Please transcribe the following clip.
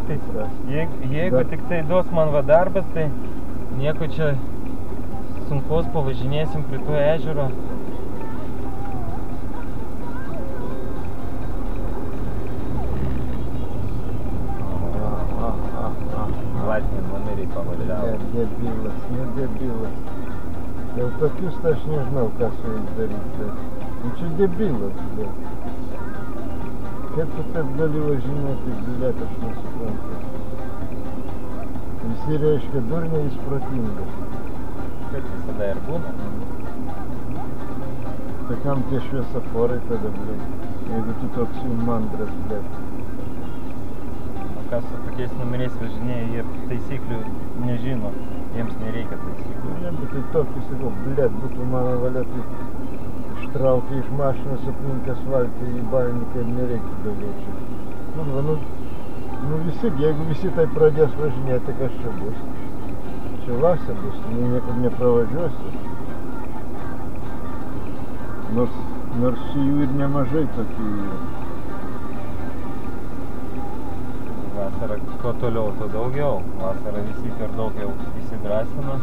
tai suprast. Jeigu tik tai duos man va darbas, tai nieko čia sunkaus, pavažinėsim prie to ežero. Latviai numeriai pavaliavo. Debilas. Jau tokius tai aš nežinau, ką su jais daryti. Nu čia debilas, bet. Kaip tu taip gali važinėti, bilėt, aš nesuprantu. Visi reiškia durniai, jis protingas. Kaip visada ir būna. Tai kam tie šviesaforai tada, blėt, jeigu tu toks jų mandras, blėt. Kas su tokiais numeriais važinėja, jie taisyklių nežino, jiems nereikia taisyklių. Ne, bet tai tokį sakau, blėt, būtų mano valia, tai ištraukia iš mašinos aplink asfaltą į balniką ir nereikia daugiau čia. Nu visi, jeigu visi tai pradės važinėti, kas čia bus? Čia vasė bus, niekur nepravažiuosi. Nors jų ir nemažai tokių yra. Vasarą kuo toliau, tuo daugiau. Vasarą visi per daug jau įsidrasina.